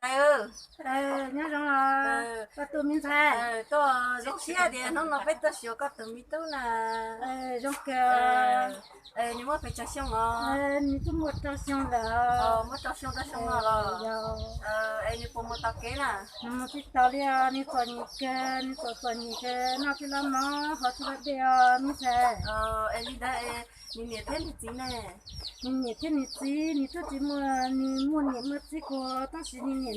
ừ nhớ rằng là ừ có tụi mình thay có lúc xưa thì nó phải tới sửa có từ mi tú là trong ờ cái nhưng mà phải cho xong rồi như chúng một trong xong là mất cho xong rồi giờ em đi phụ một tao kế nè nó một cái tao đi như còn như còn như cái nó chỉ là nó họ chỉ là đi mình thay em đi đây nhìn nhiệt thế thì gì nè mình nhớ thế này gì như tôi chỉ mua nhớ mất gì của tao chỉ nhớ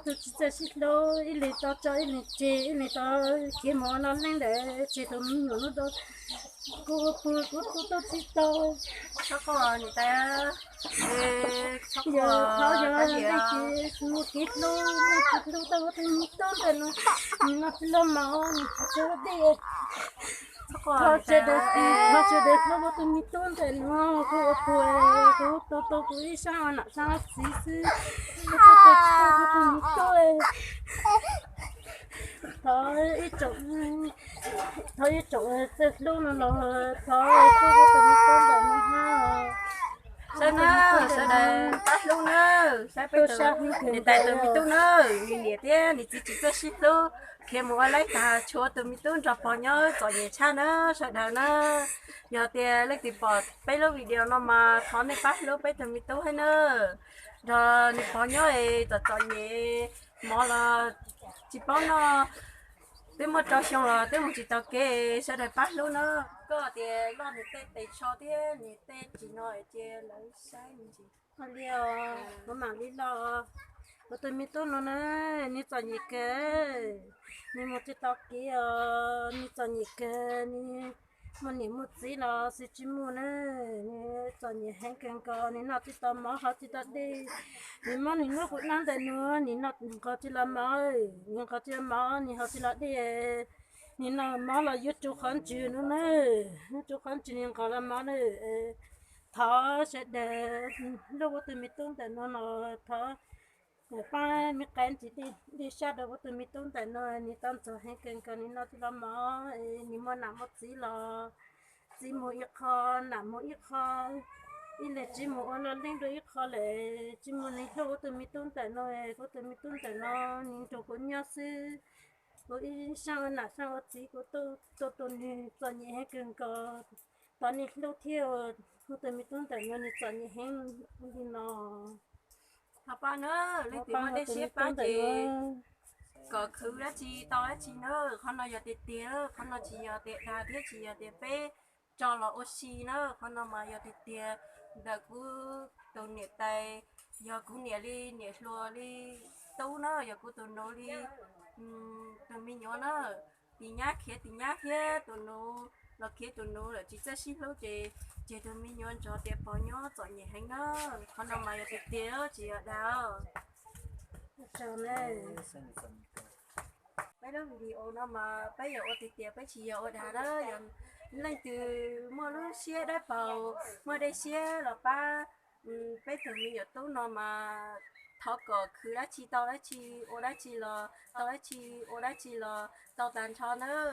tôi chỉ cho xích lô ít lấy tao cho ít lấy tao khi mà nó lên để chế tụi mình nhiều nó đâu cô chỉ tao chắc có người ta chắc giờ tháo có cái giờ gì đây à chỉ mua kít lô tao có thể tốt rồi nó chỉ lo máu cho đi chắc có tháo người chơi được ta tháo chơi được nó có thể tốt rồi nó cô ít sao nè sao xí xí cô có thể tốt thôi ít chỗ thôi ít chỗ luôn nó thôi cô có thể tốt rồi nó ha sao nữa sao đây bắt luôn nữa sao bây tôi giờ sao như để thế tại từ mi tu nữa nhìn nhiệt thế nhìn chỉ cho xí luôn khi mua lấy ta chúa từ mi tu cho bỏ nhớ cho nhẹ cha nữa sao đâu nữa giờ thì lấy thì bỏ bây giờ video nó mà khó này bắt luôn bây từ mi tu hay nữa rồi đi bỏ nhớ thì cho nhẹ mò là chỉ bỏ nó tới một trò xong rồi tới một chỉ tao kê sẽ được bắt luôn nữa có thì lo thì tê cho thế thì tê chỉ nói chỉ lấy sai mình chỉ Alio, mama lilo, tôi mi tu nó nè, ni cho nhị cái, ni một cái tóc kia, ni cho nhị cái, ni một niệm một gì là sẽ chỉ mua nè, ni cho nhị hàng càng cao, ni nó chỉ tao máu họ chỉ tao đi, ni mà ni nó cũng năng đến nữa, ni nó có chỉ là máu, ni có chỉ là máu, ni họ chỉ là đi, ni nó máu là yếu chú khăn chữ nữa nè, chú khăn chữ ni có là máu nè. Thọ sẽ để lúc tụi mình tung tại nó thọ ba mấy cái chỉ đi sát đâu tụi mình tung tại nó ni tâm cho hay cần nó thì làm mà ni mà nằm một gì là chỉ một ít kho nằm một ít kho ít là chỉ một nó lên đôi ít kho là chỉ một này lúc tụi mình tung tại nó có tụi mình tung tại nó ni cho con nhớ sư với sao chỉ của tôi cho nhẹ hay cần có tao ni lúc theo tôi mi tuân tại nó chọn như hen đi nó học ba nữa lấy tiền mà ba để tôi mi xếp ba tuân tại chị nó có khứ đã chi to đã chi nữa con nó giờ tiệt tiệt con nó chỉ giờ tiệt đa tiệt chỉ giờ tiệt bé cho là oxy nữa con nó mà giờ tiệt tiệt đã cứ tàu nhiệt tay giờ cứ nhiệt đi nhiệt lúa đi tàu nữa giờ cứ tàu nấu đi tàu mi nhỏ nữa thì nhát kia tàu kia tàu nấu là chỉ cho xin lâu chị tàu mi nhỏ cho tiệt bao nhỏ chọn nhẹ hành nữa con nó mà giờ tiệt tiệt chỉ ở đâu sao này mấy đó video nó mà bây giờ ô tiệt tiệt bây giờ ô đà đó giờ lên từ mua nó xe đấy vào mua đây xe là ba bây giờ mình giờ tú nó mà thọ cờ cứ đã chi tao đã chi ô đã chi là tao đã chi ô đã chi là tao tàn cho nữa